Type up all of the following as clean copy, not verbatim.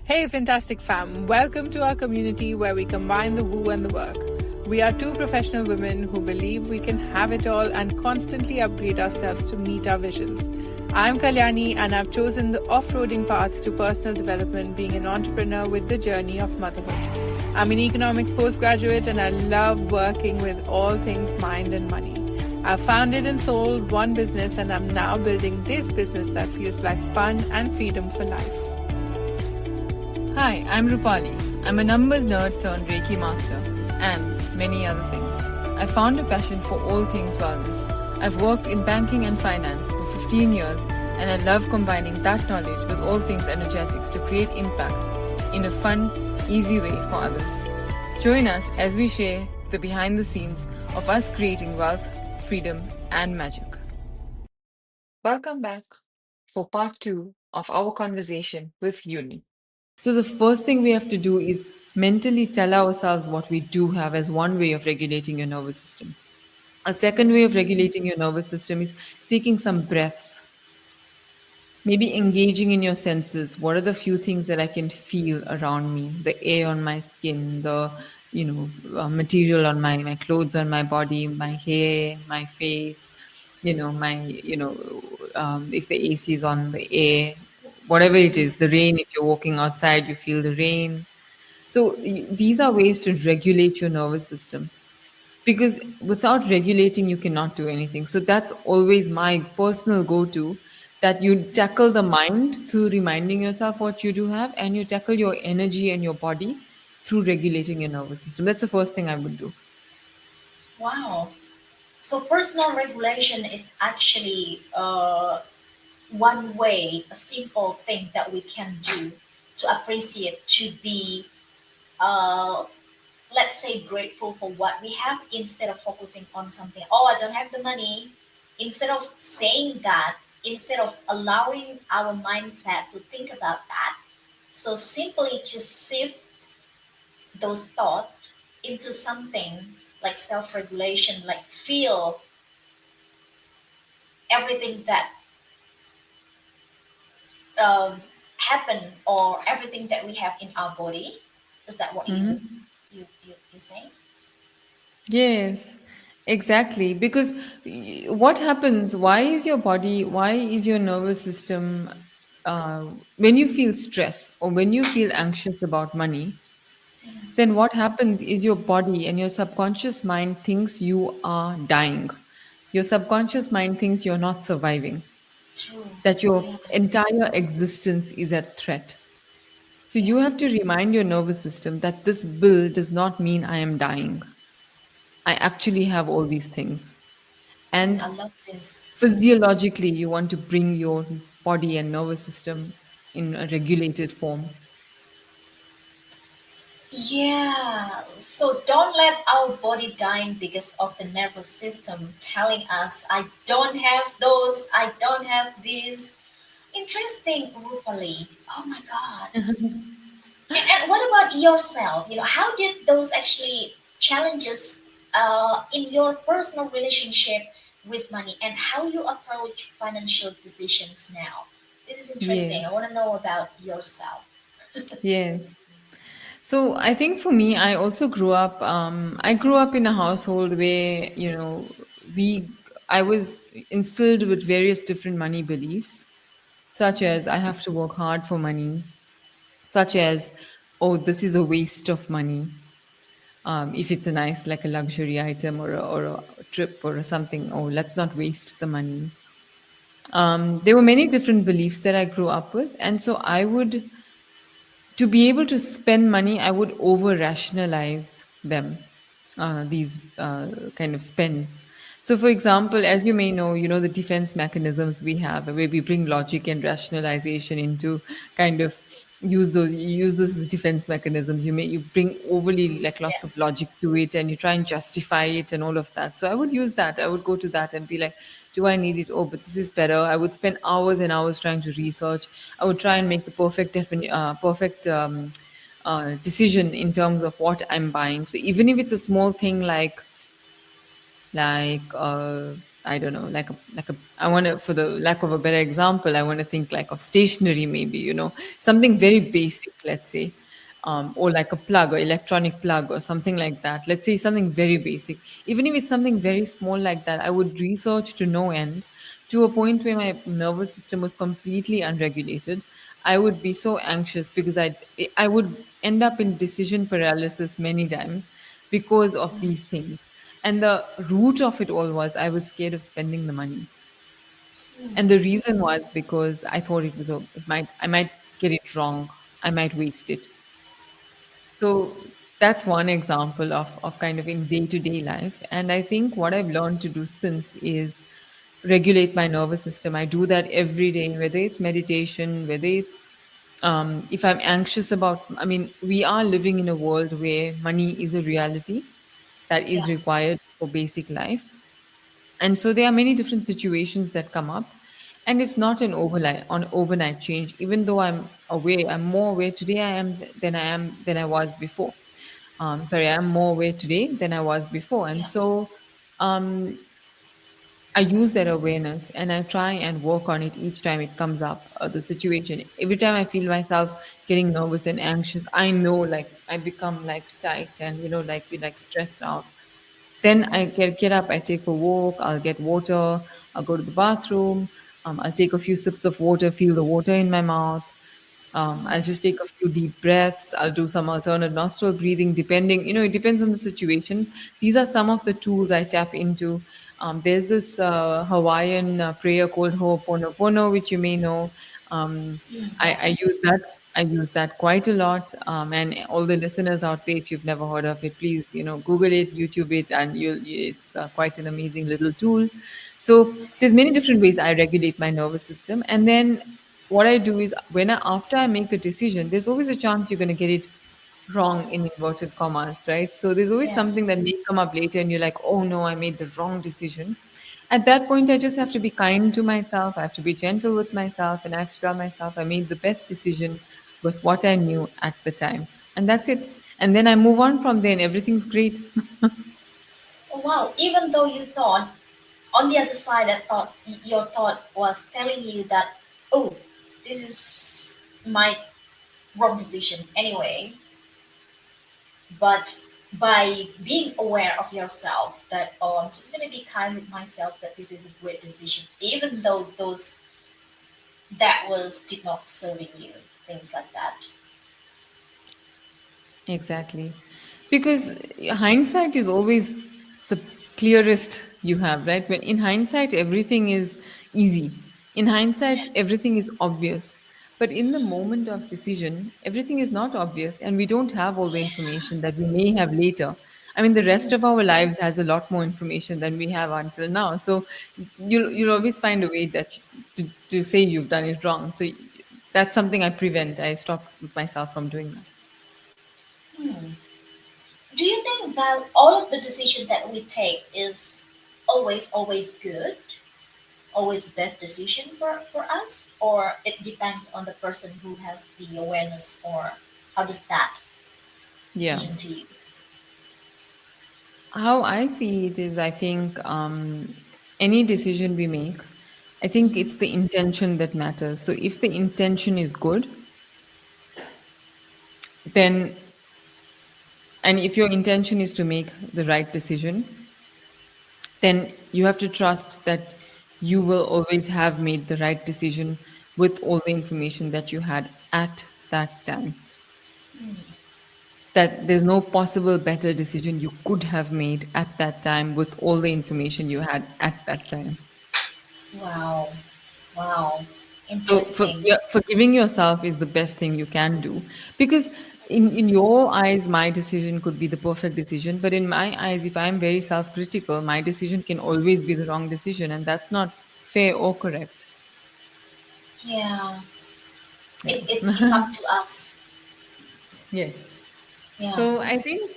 Hey, fantastic fam. Welcome to our community where we combine the woo and the work. We are two professional women who believe we can have it all and constantly upgrade ourselves to meet our visions. I'm Kalyani and I've chosen the off-roading path to personal development, being an entrepreneur with the journey of motherhood. I'm an economics postgraduate and I love working with all things mind and money. I've founded and sold one business and I'm now building this business that feels like fun and freedom for life. Hi, I'm Rupali. I'm a numbers nerd turned Reiki master and many other things. I found a passion for all things wellness. I've worked in banking and finance for 15 years and I love combining that knowledge with all things energetics to create impact in a fun, easy way for others. Join us as we share the behind the scenes of us creating wealth, freedom, and magic. Welcome back for part 2 of our conversation with Yunie. So the first thing we have to do is mentally tell ourselves what we do have as one way of regulating your nervous system. A second way of regulating your nervous system is taking some breaths, maybe engaging in your senses. What are the few things that I can feel around me? The air on my skin, the material on my clothes on my body, my hair, my face, if the AC is on, the air, whatever it is, the rain. If you're walking outside, you feel the rain. So these are ways to regulate your nervous system, because without regulating you cannot do anything. So that's always my personal go-to, that you tackle the mind through reminding yourself what you do have, and you tackle your energy and your body through regulating your nervous system. That's the first thing I would do. Wow. So personal regulation is actually one way, a simple thing that we can do to appreciate, to be, uh, let's say, grateful for what we have instead of focusing on something. Oh, I don't have the money. Instead of saying that, instead of allowing our mindset to think about that, so simply just shift those thoughts into something like self-regulation, like feel everything that happen, or everything that we have in our body. Is that what you say? Yes, exactly. Because what happens, why is your nervous system, when you feel stress or when you feel anxious about money, then what happens is your body and your subconscious mind thinks you are dying. Your subconscious mind thinks you're not surviving, True. that Yeah. your entire existence is at threat. So Yeah. you have to remind your nervous system that this bill does not mean I am dying. I actually have all these things. I And love this. physiologically, you want to bring your body and nervous system in a regulated form. Yeah. So don't let our body dying because of the nervous system telling us, I don't have those, I don't have this. Interesting, Rupali. Oh my God. And what about yourself? How did those actually challenges in your personal relationship with money, and how you approach financial decisions now? This is interesting. I Yes, want to know about yourself. yes. So I think for me, I grew up in a household where, I was instilled with various different money beliefs, such as I have to work hard for money, such as, oh, this is a waste of money. If it's a nice, like a luxury item or a trip or something, oh, let's not waste the money. There were many different beliefs that I grew up with. And so to be able to spend money, I would over rationalize them, these kind of spends. So, for example, as you may know, the defense mechanisms we have, where we bring logic and rationalization into kind of use those as defense mechanisms. You bring overly, like, Yeah. lots of logic to it, and you try and justify it and all of that. So I would use that. I would go to that and be like, do I need it? Oh, but this is better. I would spend hours and hours trying to research. I would try and make the perfect decision in terms of what I'm buying. So even if it's a small thing like I don't know, I want to, for the lack of a better example, I want to think like of stationery, maybe, something very basic, let's say, or like a plug or electronic plug or something like that. Let's say something very basic. Even if it's something very small like that, I would research to no end, to a point where my nervous system was completely unregulated. I would be so anxious because I would end up in decision paralysis many times because of these things. And the root of it all was I was scared of spending the money. And the reason was because I thought I might get it wrong. I might waste it. So that's one example of kind of in day to day life. And I think what I've learned to do since is regulate my nervous system. I do that every day, whether it's meditation, whether it's if I'm anxious about, I mean, we are living in a world where money is a reality that Yeah. is required for basic life. And so there are many different situations that come up. And it's not an overnight change, even though I'm more aware today than I was before. Sorry, I'm more aware today than I was before. And Yeah. so I use that awareness and I try and work on it each time it comes up, the situation. Every time I feel myself getting nervous and anxious, I know like I become like tight and, like be like stressed out. Then I get up, I take a walk, I'll get water, I'll go to the bathroom, I'll take a few sips of water, feel the water in my mouth. I'll just take a few deep breaths. I'll do some alternate nostril breathing, depending, it depends on the situation. These are some of the tools I tap into. There's this Hawaiian prayer called Ho'oponopono, which you may know. Um, I, Yeah. I use that. I use that quite a lot. And all the listeners out there, if you've never heard of it, please, Google it, YouTube it, and it's quite an amazing little tool. So there's many different ways I regulate my nervous system. And then what I do is after I make a decision, there's always a chance you're going to get it wrong in inverted commas, right? So there's always Yeah. something that may come up later and you're like, oh no, I made the wrong decision. At that point, I just have to be kind to myself. I have to be gentle with myself and I have to tell myself I made the best decision with what I knew at the time. And that's it. And then I move on from there and everything's great. Oh, wow. Even though you thought on the other side, that your thought was telling you that, oh, this is my wrong decision anyway. But by being aware of yourself, that, oh, I'm just going to be kind with myself, that this is a great decision, even though those that was did not serving you, things like that. Exactly. Because hindsight is always the clearest you have, right? When in hindsight, everything is easy. In hindsight, everything is obvious. But in the moment of decision, everything is not obvious, and we don't have all the information that we may have later. I mean, the rest of our lives has a lot more information than we have until now. So you'll always find a way to say you've done it wrong. So that's something I prevent. I stop myself from doing that. Hmm. Do you think that all of the decision that we take is always good, always best decision for us, or it depends on the person who has the awareness, or how does that Yeah. mean to you? How I see it is, I think any decision we make, I think it's the intention that matters. So if the intention is good, then, and if your intention is to make the right decision, then you have to trust that you will always have made the right decision with all the information that you had at that time. That there's no possible better decision you could have made at that time with all the information you had at that time. Wow, wow, So interesting. forgiving yourself is the best thing you can do, because in your eyes my decision could be the perfect decision, but in my eyes, if I'm very self-critical, my decision can always be the wrong decision, and that's not fair or correct. Yeah, Yeah. it's up to us. Yes. Yeah. So I think,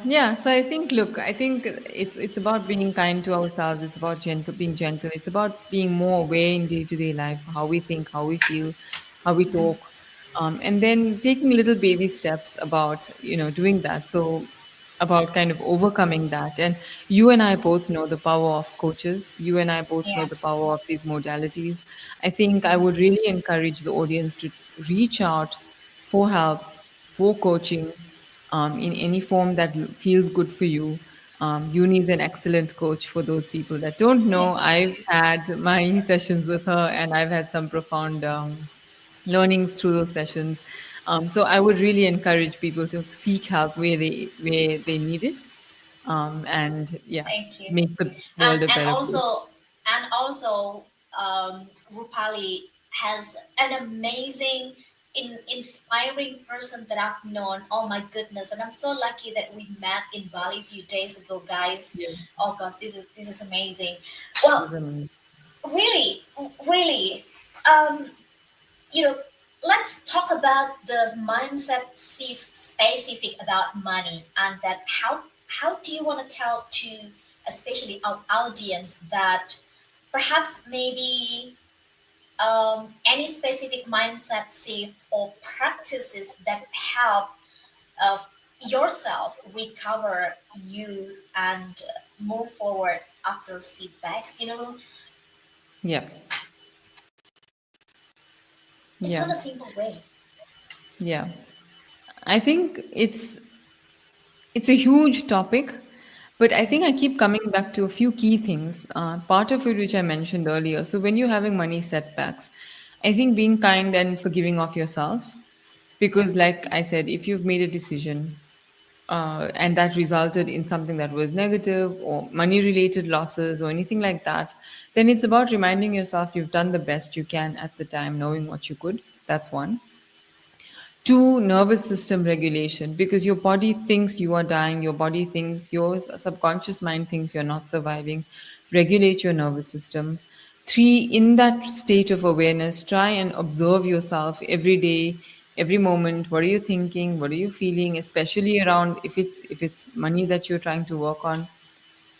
yeah. So I think, look, I think it's about being kind to ourselves. It's about being gentle. It's about being more aware in day to day life, how we think, how we feel, how we talk, and then taking little baby steps about doing that. So about kind of overcoming that. And you and I both know the power of coaches. You and I both know Yeah. the power of these modalities. I think I would really encourage the audience to reach out for help, for coaching, in any form that feels good for you. Yunie is an excellent coach for those people that don't know. Thank you. I've had my sessions with her and I've had some profound learnings through those sessions. So I would really encourage people to seek help where they need it, and yeah, Thank you. make the and world a and better place. also and also Rupali has an amazing inspiring person that I've known. Oh my goodness, and I'm so lucky that we met in Bali a few days ago, guys. Yeah, Oh gosh, this is amazing. it Well, was amazing. really, really, um you know, let's talk about the mindset specific about money, and that how do you want to tell to especially our audience that perhaps maybe any specific mindset shift or practices that help uh, yourself recover you and move forward after setbacks. Yeah, It's yeah, not a simple way. yeah. I think it's a huge topic, but I think I keep coming back to a few key things. Part of it, which I mentioned earlier. So when you're having money setbacks, I think being kind and forgiving of yourself, because, like I said, if you've made a decision and that resulted in something that was negative or money related losses or anything like that, then it's about reminding yourself you've done the best you can at the time, knowing what you could. That's one. Two, nervous system regulation, because your body thinks you are dying, your body thinks, your subconscious mind thinks you're not surviving. Regulate your nervous system. Three, in that state of awareness, try and observe yourself every day, every moment. What are you thinking? What are you feeling? Especially around, if it's money that you're trying to work on,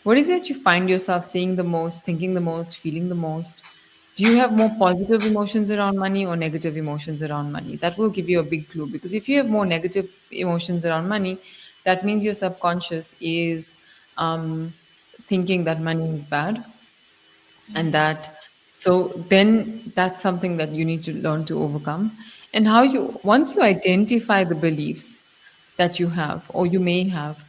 what is it you find yourself saying the most, thinking the most, feeling the most? Do you have more positive emotions around money or negative emotions around money? That will give you a big clue, because if you have more negative emotions around money, that means your subconscious is um, thinking that money is bad, and that, so then that's something that you need to learn to overcome. And how you, once you identify the beliefs that you have or you may have,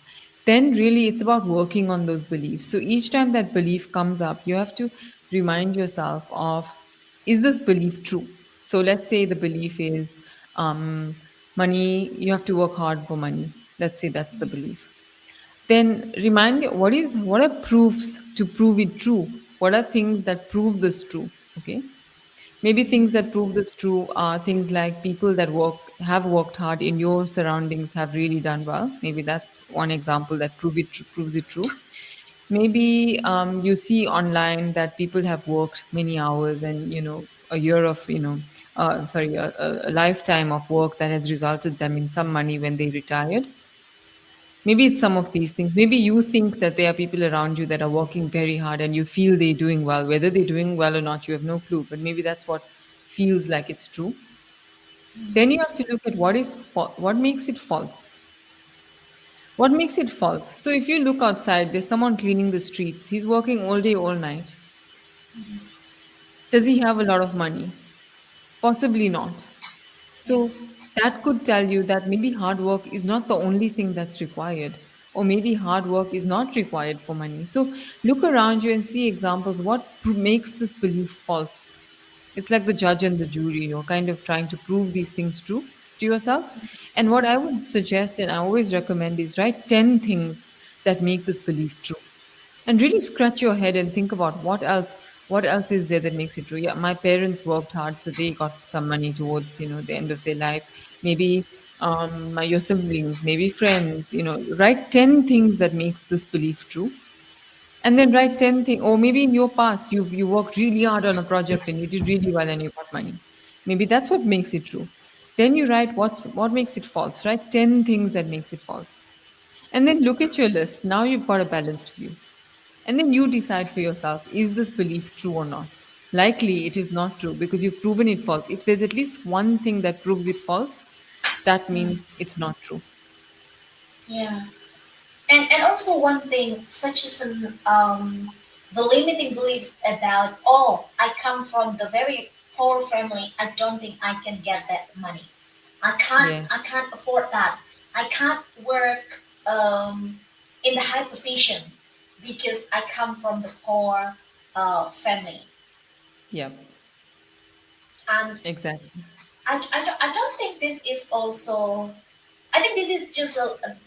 then really it's about working on those beliefs. So each time that belief comes up, you have to remind yourself of, is this belief true? So let's say the belief is, money, you have to work hard for money. Let's say that's the belief. Then remind me, what are proofs to prove it true? What are things that prove this true? Okay. Maybe things that prove this true are things like people that have worked hard in your surroundings have really done well. Maybe that's one example that proves it true. Maybe you see online that people have worked many hours, and a year of sorry, a lifetime of work that has resulted them in some money when they retired. Maybe it's some of these things. Maybe you think that there are people around you that are working very hard and you feel they're doing well. Whether they're doing well or not, you have no clue. But maybe that's what feels like it's true. Then you have to look at what makes it false. What makes it false? So if you look outside, there's someone cleaning the streets. He's working all day, all night. Does he have a lot of money? Possibly not. Yeah. So that could tell you that maybe hard work is not the only thing that's required, or maybe hard work is not required for money. So look around you and see examples. What makes this belief false? It's like the judge and the jury, kind of trying to prove these things true to yourself. And what I would suggest and I always recommend is write 10 things that make this belief true, and really scratch your head and think about what else is there that makes it true. Yeah, my parents worked hard, so they got some money towards the end of their life. Maybe your siblings, maybe friends. Write 10 things that makes this belief true, and then write 10 things. Or maybe in your past you worked really hard on a project and you did really well and you got money. Maybe that's what makes it true. Then you write what makes it false. Write 10 things that makes it false, and then look at your list. Now you've got a balanced view. And then you decide for yourself, is this belief true or not? Likely it is not true because you've proven it false. If there's at least one thing that proves it false, that means it's not true. Yeah. And also one thing, such as the limiting beliefs about, oh, I come from the very poor family, I don't think I can get that money. Yes, I can't afford that. I can't work in the high position because I come from the poor family. yep, And exactly. I don't think this is also, I think this is just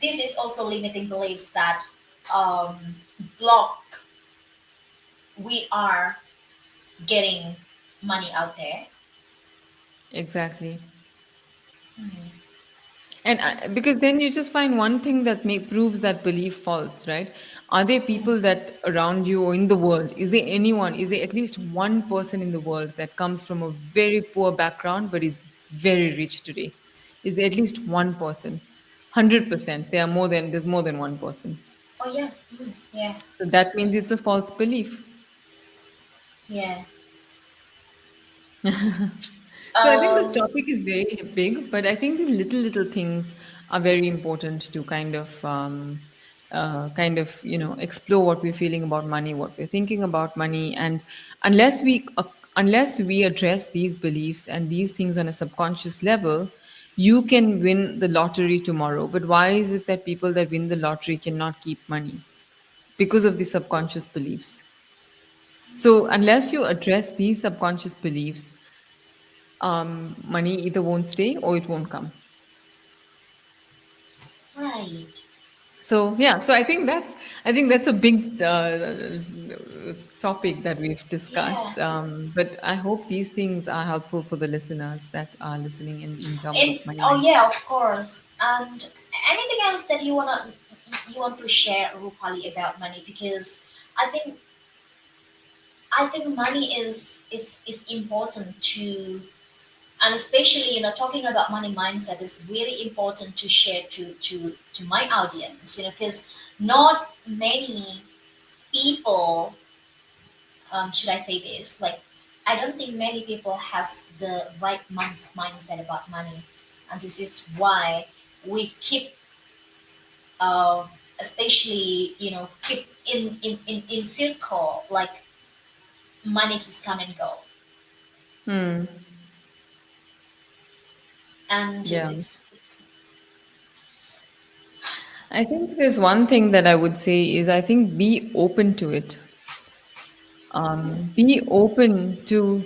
this is also limiting beliefs that um, block we are getting money out there. Exactly. Mhm. And because then you just find one thing that proves that belief false, right? Are there people that around you or in the world? Is there anyone? Is there at least one person in the world that comes from a very poor background but is very rich today? Is there at least one person? 100%. There's more than one person. Oh yeah, yeah, So that means it's a false belief. yeah. So I think this Um, topic is very big, but I think these little things are very important to kind of explore what we're feeling about money, what we're thinking about money, and unless we unless we address these beliefs and these things on a subconscious level, you can win the lottery tomorrow. But why is it that people that win the lottery cannot keep money? Because of the subconscious beliefs. So unless you address these subconscious beliefs, money either won't stay or it won't come. right. So yeah, so I think that's a big topic that we've Yeah. discussed. But I hope these things are helpful for the listeners that are listening in terms of And money oh mindset. yeah, of course. And anything else that you want to share, Rupali, about money? Because I think I think money is important to, and especially talking about money mindset is really important to share to my audience. Because not many people, should I say this, like I don't think many people has the right mindset about money, and this is why we keep uh, especially keep in circle, like money just come and go, Hmm. and just Yeah. it's I think there's one thing that I would say is I think be open to it. Be open to,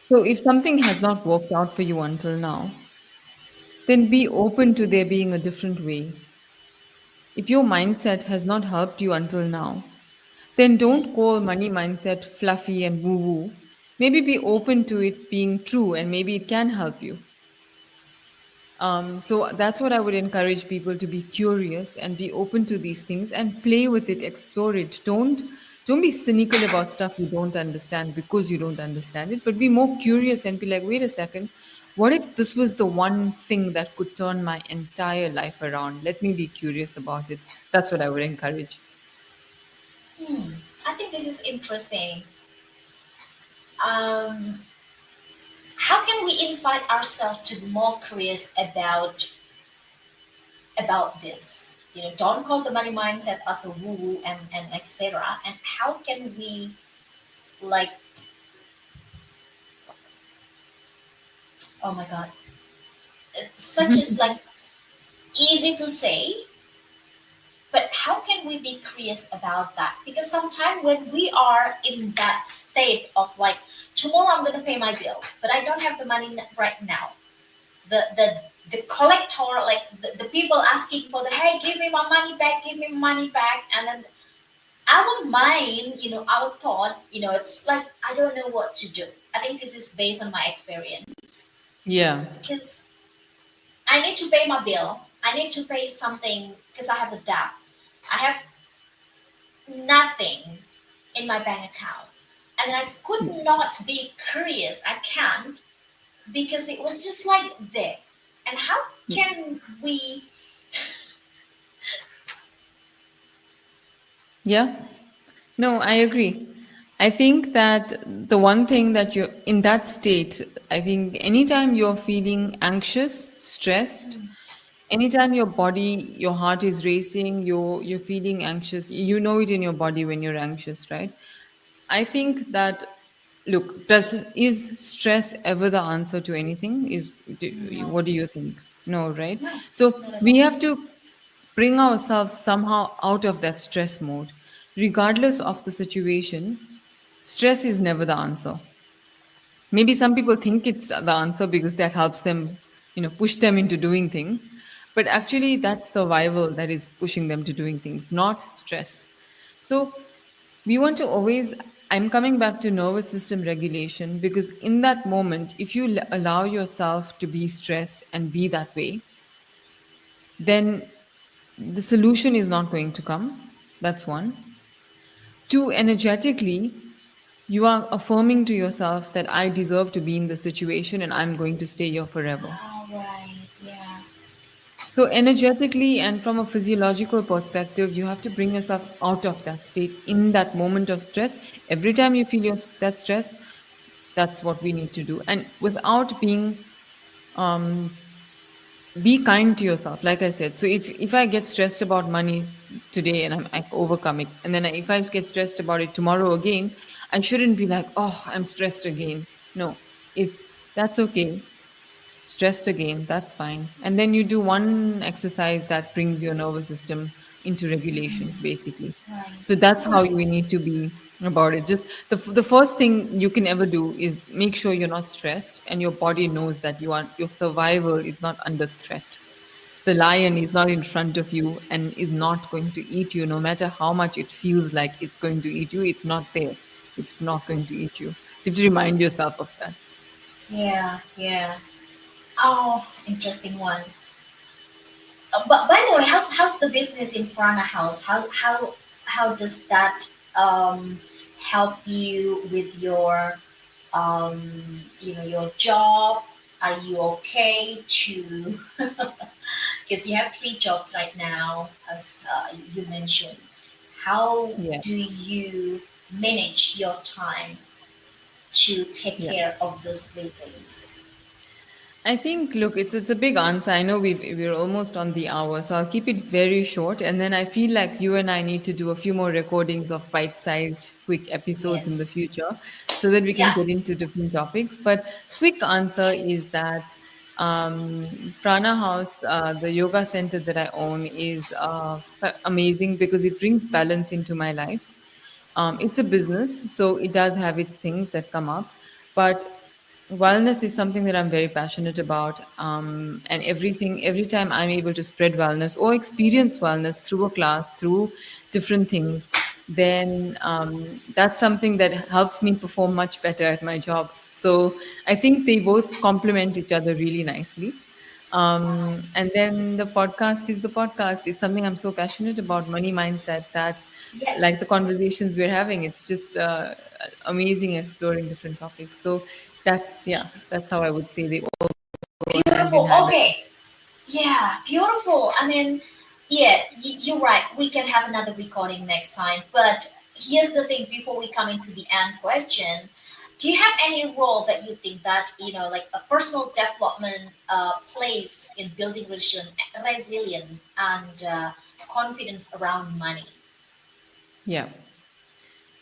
so if something has not worked out for you until now, then be open to there being a different way. If your mindset has not helped you until now, then yeah. don't call money mindset fluffy and woo woo. Maybe be open to it being true and maybe it can help you. So that's what I would encourage people to be curious and be open to these things and play with it, explore it. Don't be cynical about stuff you don't understand because you don't understand it, but be more curious and be like, wait a second, what if this was the one thing that could turn my entire life around? Let me be curious about it. That's what I would encourage. I think this is interesting. um how can we invite ourselves to be more curious about this? Don't call the money mindset as a woo woo and etc. And how can we, like, oh my god, such is like easy to say, but how can we be curious about that? Because sometimes when we are in that state of like, tomorrow I'm going to pay my bills, but I don't have the money right now. The collector, like the people asking for the, hey, give me my money back, give me my money back, and then our mind, our thought, it's like I don't know what to do. I think this is based on my experience Yeah. because I need to pay my bill. I need to pay something because I have a debt. I have nothing in my bank account. And I could not be curious. I can't because it was just like there. And how can we? Yeah. No, I agree. I think that the one thing that you're in that state, I think anytime you're feeling anxious, stressed, Anytime your body, your heart is racing, you're feeling anxious, you know it in your body when you're anxious, right? I think that, look, does is stress ever the answer to anything? No, What do you think? No, right? no, So not at we all. have to bring ourselves somehow out of that stress mode. Regardless of the situation, stress is never the answer. Maybe some people think it's the answer because that helps them, push them into doing things. But actually, that's survival that is pushing them to doing things, not stress. So we want to always, I'm coming back to nervous system regulation, because in that moment, if you allow yourself to be stressed and be that way, then the solution is not going to come. That's one. Two, energetically, you are affirming to yourself that I deserve to be in the situation and I'm going to stay here forever. All right, yeah. So, energetically and from a physiological perspective, you have to bring yourself out of that state in that moment of stress. Every time you feel that stress, that's what we need to do. And without being, um, be kind to yourself, like I said. So if I get stressed about money today and I overcome it, and then if I get stressed about it tomorrow again, I shouldn't be like, oh, I'm stressed again. No, it's that's okay. Stressed again, that's fine. And then you do one exercise that brings your nervous system into regulation, basically. Right. So that's All how right. we need to be about it. Just the first thing you can ever do is make sure you're not stressed and your body knows that your survival is not under threat. The lion is not in front of you and is not going to eat you, no matter how much it feels like it's going to eat you. It's not there. It's not going to eat you. So you have to remind yourself of that. Yeah, yeah. Oh, interesting one. But by the way, how's the business in Prana House? How does that help you with your your job? Are you okay to because you have three jobs right now, as you mentioned. How Yeah. do you manage your time to take Yeah. care of those three things? I think, look, it's a big answer. I know we're almost on the hour, so I'll keep it very short. And then I feel like you and I need to do a few more recordings of bite-sized, quick episodes in the Yes. future, so that we can Yeah. get into different topics. But quick answer is that Prana House, the yoga center that I own, is amazing because it brings balance into my life. It's a business, so it does have its things that come up, but wellness is something that I'm very passionate about. And every time I'm able to spread wellness or experience wellness through a class, through different things, then that's something that helps me perform much better at my job. So I think they both complement each other really nicely. And then the podcast is the podcast. It's something I'm so passionate about, money mindset, that Yeah. like the conversations we're having, it's just amazing exploring different topics. So that's how I would say they all go hand in Beautiful. hand. Okay. Yeah, beautiful. I mean, yeah, you're right. We can have another recording next time. But here's the thing before we come into the end question. Do you have any role that you think that, like a personal development plays in building resilience and confidence around money? Yeah,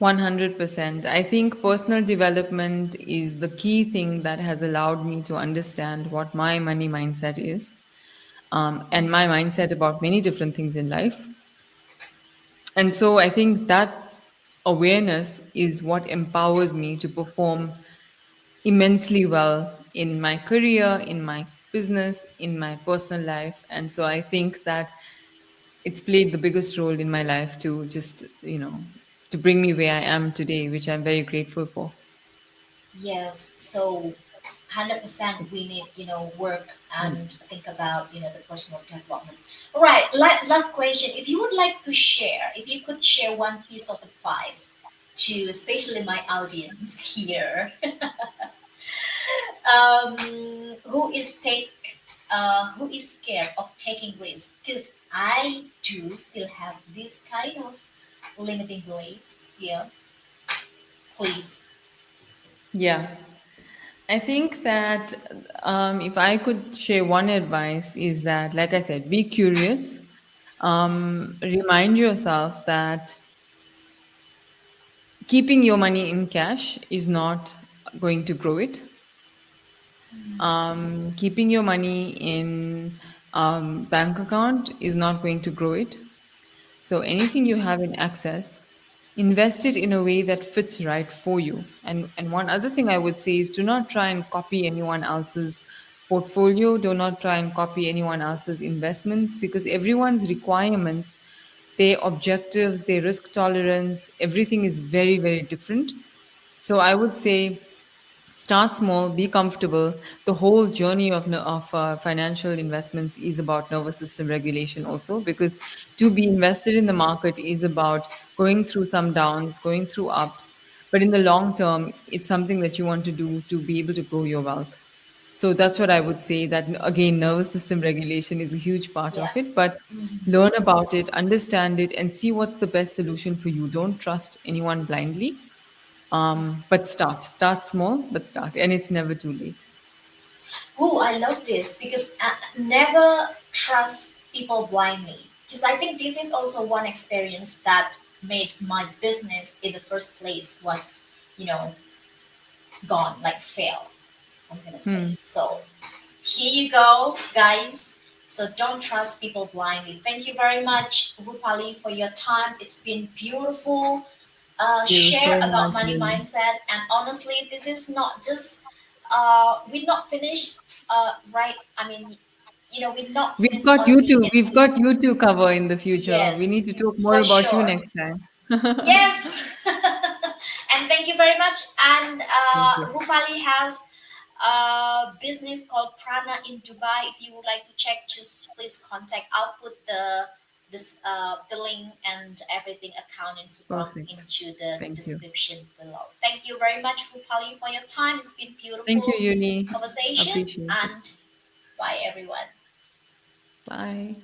100%. I think personal development is the key thing that has allowed me to understand what my money mindset is, and my mindset about many different things in life. And so I think that awareness is what empowers me to perform immensely well in my career, in my business, in my personal life. And so I think that it's played the biggest role in my life to just, to bring me where I am today, which I'm very grateful for. Yes. So 100% we need work and think about the personal development. All right, last question. If you would like to share, if you could share one piece of advice to especially my audience here, who is scared of taking risks, because I do still have this kind of limiting beliefs. Yeah, please. Yeah. I think that if I could share one advice is that, like I said, be curious. Remind yourself that keeping your money in cash is not going to grow it. Keeping your money in bank account is not going to grow it. So anything you have in access, invest it in a way that fits right for you. And one other thing I would say is do not try and copy anyone else's portfolio. Do not try and copy anyone else's investments because everyone's requirements, their objectives, their risk tolerance, everything is very, very different. So I would say start small, be comfortable. The whole journey of financial investments is about nervous system regulation also, because to be invested in the market is about going through some downs, going through ups, but in the long term it's something that you want to do to be able to grow your wealth. So that's what I would say, that again, nervous system regulation is a huge part Yeah. of it, but learn about it, understand it, and see what's the best solution for you. Don't trust anyone blindly, but start small, but start, and it's never too late. Oh, I love this because never trust people blindly. Because I think this is also one experience that made my business in the first place was, you know, gone, like fail. I'm gonna say. So here you go, guys. So don't trust people blindly. Thank you very much, Rupali, for your time. It's been beautiful. Thank you Share so about much, money Yuni. mindset, and honestly, this is not just we're not finished. Right? I mean, we're not we've finished got you only to in we've this. got you to cover in the future. We need Yes, to talk more for about you sure. next time. Yes. And thank you very much. And Thank you. Rupali has a business called Prana in Dubai. If you would like to check, just please contact. I'll put the link and everything account and so on Perfect. into the Thank you. description below. Thank you very much, Rupali, for your time. It's been Thank you, beautiful Uni. conversation. Appreciate it. And bye, everyone. Bye.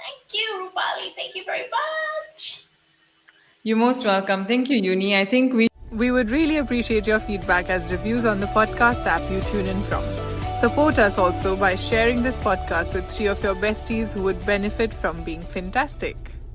Thank you, Rupali. Thank you very much. You're most welcome. Thank you, Uni. I think We would really appreciate your feedback as reviews on the podcast app you tune in from. Support us also by sharing this podcast with 3 of your besties who would benefit from being fantastic.